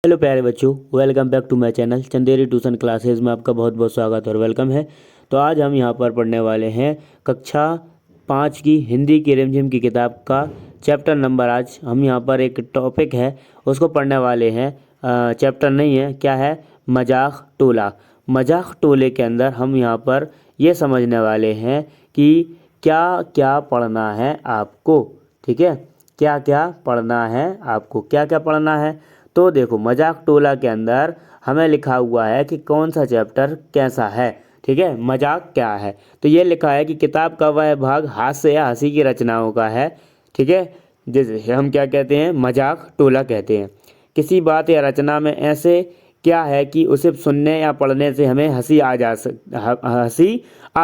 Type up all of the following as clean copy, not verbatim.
Hello प्यारे बच्चों, welcome back to my channel Chanderi tuition classes में आपका बहुत बहुत स्वागत और वेलकम है। तो आज हम यहां पर पढ़ने वाले हैं कक्षा 5 की हिंदी की रिमझिम की किताब का चैप्टर नंबर। आज हम यहां पर एक टॉपिक है उसको पढ़ने वाले हैं। चैप्टर नहीं है, क्या है, मजाक टोला। मजाक टोले के अंदर हम यहां पर ये समझने वाले हैं कि क्या क्या पढ़ना है आपको। ठीक है, क्या क्या पढ़ना है आपको, क्या क्या पढ़ना है। तो देखो, मजाक टोला के अंदर हमें लिखा हुआ है कि कौन सा चैप्टर कैसा है। ठीक है, मजाक क्या है। तो ये लिखा है कि किताब का वह भाग हास्य या हंसी की रचनाओं का है। ठीक है, जैसे हम क्या कहते हैं, मजाक टोला कहते हैं। किसी बात या रचना में ऐसे क्या है कि उसे सुनने या पढ़ने से हमें हंसी आ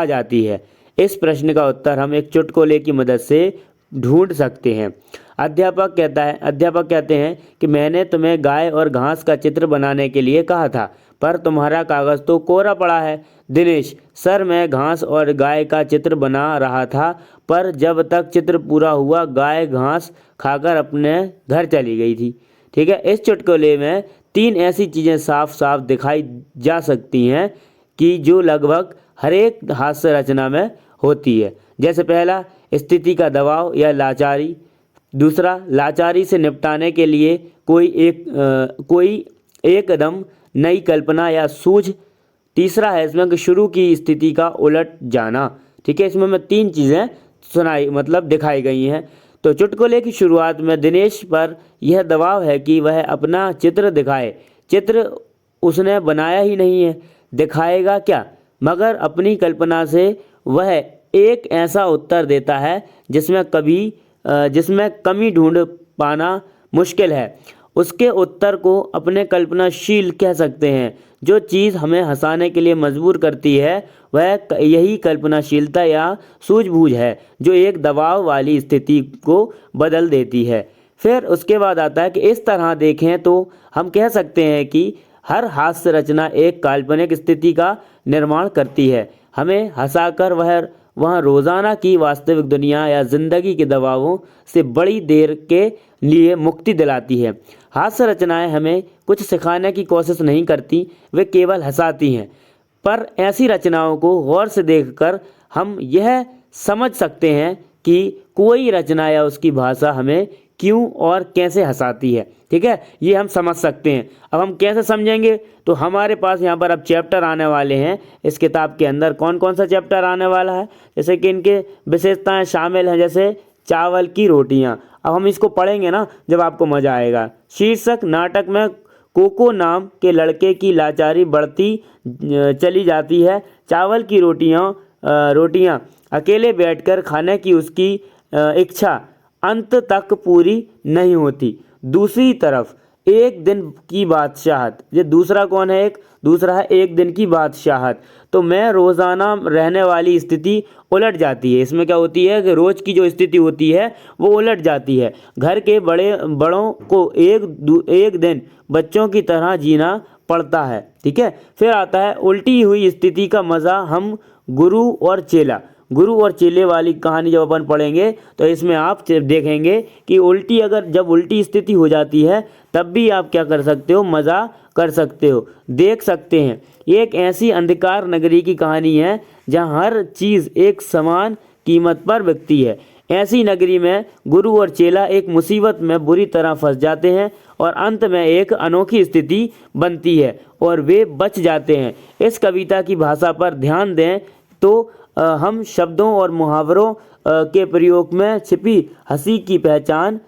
जाती है। इस प्रश्न का उत्तर हम एक चुटकुले की मदद से ढूंढ सकते हैं। अध्यापक कहते हैं कि मैंने तुम्हें गाय और घास का चित्र बनाने के लिए कहा था, पर तुम्हारा कागज तो कोरा पड़ा है। दिनेश: सर, मैं घास और गाय का चित्र बना रहा था, पर जब तक चित्र पूरा हुआ गाय घास खाकर अपने घर चली गई थी। ठीक है, इस चुटकुले में 3 ऐसी चीज़ें साफ साफ दिखाई जा सकती हैं कि जो लगभग हर एक हास्य रचना में होती है। जैसे पहला, स्थिति का दबाव या लाचारी। दूसरा, लाचारी से निपटाने के लिए कोई एकदम नई कल्पना या सूझ। तीसरा है इसमें कि शुरू की स्थिति का उलट जाना। ठीक है, इसमें मैं 3 चीज़ें दिखाई गई हैं। तो चुटकुले की शुरुआत में दिनेश पर यह दबाव है कि वह अपना चित्र दिखाए। चित्र उसने बनाया ही नहीं है, दिखाएगा क्या। मगर अपनी कल्पना से वह एक ऐसा उत्तर देता है जिसमें कमी ढूंढ पाना मुश्किल है। उसके उत्तर को अपने कल्पनाशील कह सकते हैं। जो चीज़ हमें हंसाने के लिए मजबूर करती है वह यही कल्पनाशीलता या सूझबूझ है जो एक दबाव वाली स्थिति को बदल देती है। फिर उसके बाद आता है कि इस तरह देखें तो हम कह सकते हैं कि हर हास्य रचना एक काल्पनिक स्थिति का निर्माण करती है, हमें हंसाकर वह रोज़ाना की वास्तविक दुनिया या ज़िंदगी के दबावों से बड़ी देर के लिए मुक्ति दिलाती है। हास्य रचनाएं हमें कुछ सिखाने की कोशिश नहीं करती, वे केवल हंसाती हैं। पर ऐसी रचनाओं को गौर से देखकर हम यह समझ सकते हैं कि कोई रचना या उसकी भाषा हमें क्यों और कैसे हंसाती है। ठीक है, ये हम समझ सकते हैं। अब हम कैसे समझेंगे, तो हमारे पास यहाँ पर अब चैप्टर आने वाले हैं। इस किताब के अंदर कौन कौन सा चैप्टर आने वाला है, जैसे कि इनके विशेषताएं शामिल हैं, जैसे चावल की रोटियाँ। अब हम इसको पढ़ेंगे ना, जब आपको मज़ा आएगा। शीर्षक: नाटक में कोको नाम के लड़के की लाचारी बढ़ती चली जाती है। चावल की रोटियाँ अकेले बैठकर खाने की उसकी इच्छा अंत तक पूरी नहीं होती। दूसरी तरफ एक दिन की बादशाहत। ये दूसरा कौन है, दूसरा है एक दिन की बादशाहत। तो मैं रोज़ाना रहने वाली स्थिति उलट जाती है। इसमें क्या होती है कि रोज़ की जो स्थिति होती है वो उलट जाती है। घर के बड़ों को एक दिन बच्चों की तरह जीना पड़ता है। ठीक है, फिर आता है उल्टी हुई स्थिति का मज़ा। हम गुरु और चेले वाली कहानी जब अपन पढ़ेंगे तो इसमें आप देखेंगे कि जब उल्टी स्थिति हो जाती है तब भी आप क्या कर सकते हो, मज़ा कर सकते हो, देख सकते हैं। एक ऐसी अंधकार नगरी की कहानी है जहां हर चीज़ एक समान कीमत पर बिकती है। ऐसी नगरी में गुरु और चेला एक मुसीबत में बुरी तरह फंस जाते हैं और अंत में एक अनोखी स्थिति बनती है और वे बच जाते हैं। इस कविता की भाषा पर ध्यान दें तो हम शब्दों और मुहावरों के प्रयोग में छिपी हंसी की पहचान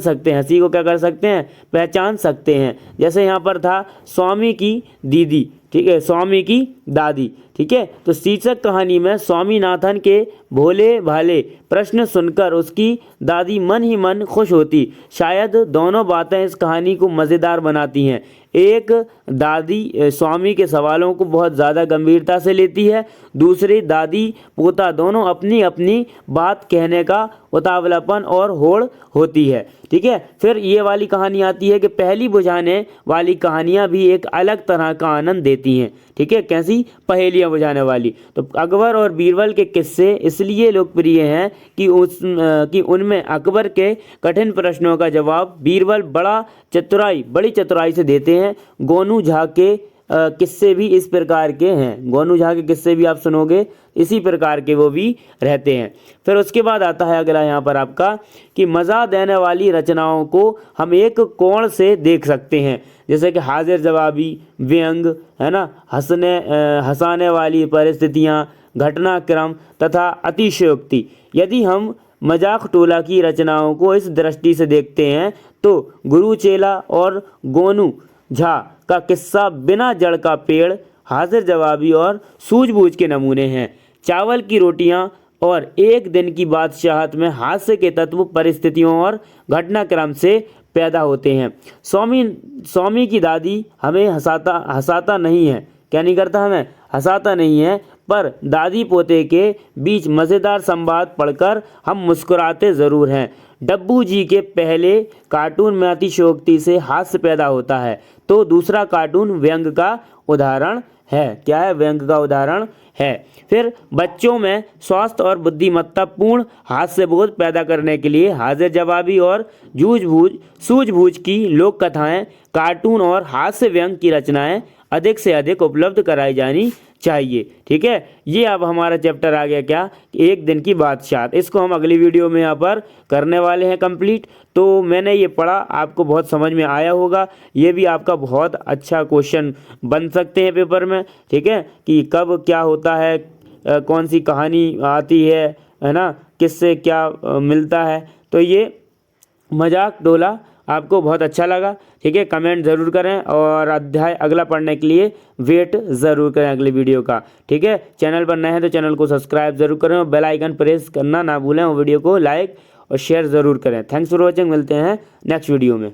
सकते हैं। हंसी को क्या कर सकते हैं, पहचान सकते हैं। जैसे यहाँ पर था स्वामी की दीदी, ठीक है, स्वामी की दादी। ठीक है, तो शीर्षक कहानी में स्वामीनाथन के भोले भाले प्रश्न सुनकर उसकी दादी मन ही मन खुश होती। शायद दोनों बातें इस कहानी को मज़ेदार बनाती हैं। एक दादी स्वामी के सवालों को बहुत ज़्यादा गंभीरता से लेती है, दूसरी दादी पोता दोनों अपनी अपनी बात कहने का उतावलापन और होड़ होती है। ठीक है। फिर ये वाली कहानी आती है कि पहेली बुझाने वाली कहानियाँ भी एक अलग तरह का आनंद देती हैं, ठीक है। कैसी? पहेलियाँ बुझाने वाली। तो अकबर और बीरबल के किस्से इसलिए लोकप्रिय हैं कि उनमें अकबर के कठिन प्रश्नों का जवाब बीरबल बड़ी चतुराई से देते हैं। गोनू झा के किस्से भी इस प्रकार के हैं। गोनू झा के किस्से भी आप सुनोगे इसी प्रकार के वो भी रहते हैं। फिर उसके बाद आता है अगला यहाँ पर आपका कि मज़ा देने वाली रचनाओं को हम एक कोण से देख सकते हैं, जैसे कि हाजिर जवाबी, व्यंग, है ना, हंसाने वाली परिस्थितियाँ, घटनाक्रम तथा अतिशयोक्ति। यदि हम मजाक टोला की रचनाओं को इस दृष्टि से देखते हैं तो गुरु चेला और गोनू झा का किस्सा बिना जड़ का पेड़, हाजिर जवाबी और सूझबूझ के नमूने हैं। चावल की रोटियां और एक दिन की बादशाहत में हास्य के तत्व परिस्थितियों और घटनाक्रम से पैदा होते हैं। स्वामी की दादी हमें हंसाता नहीं है, क्या नहीं करता? हमें हंसाता नहीं है, पर दादी पोते के बीच मज़ेदार संवाद पढ़कर हम मुस्कुराते ज़रूर हैं। डब्बू जी के पहले कार्टून में अतिशयोक्ति से हास्य पैदा होता है, तो दूसरा कार्टून व्यंग का उदाहरण है। क्या है? व्यंग का उदाहरण है। फिर बच्चों में स्वास्थ्य और बुद्धिमत्तापूर्ण हास्यबोध पैदा करने के लिए हाजिर जवाबी और सूझबूझ की लोक कथाएँ, कार्टून और हास्य व्यंग की रचनाएँ अधिक से अधिक उपलब्ध कराई जानी चाहिए, ठीक है। ये अब हमारा चैप्टर आ गया क्या? एक दिन की बादशाहत। इसको हम अगली वीडियो में यहाँ पर करने वाले हैं कंप्लीट। तो मैंने ये पढ़ा, आपको बहुत समझ में आया होगा। ये भी आपका बहुत अच्छा क्वेश्चन बन सकते हैं पेपर में, ठीक है, कि कब क्या होता है, कौन सी कहानी आती है ना, किससे क्या मिलता है। तो ये मजाक डोला आपको बहुत अच्छा लगा, ठीक है। कमेंट ज़रूर करें और अध्याय अगला पढ़ने के लिए वेट ज़रूर करें अगले वीडियो का, ठीक है। चैनल पर नए हैं तो चैनल को सब्सक्राइब ज़रूर करें और बेल आइकन प्रेस करना ना भूलें और वीडियो को लाइक और शेयर ज़रूर करें। Thanks for watching. मिलते हैं नेक्स्ट वीडियो में।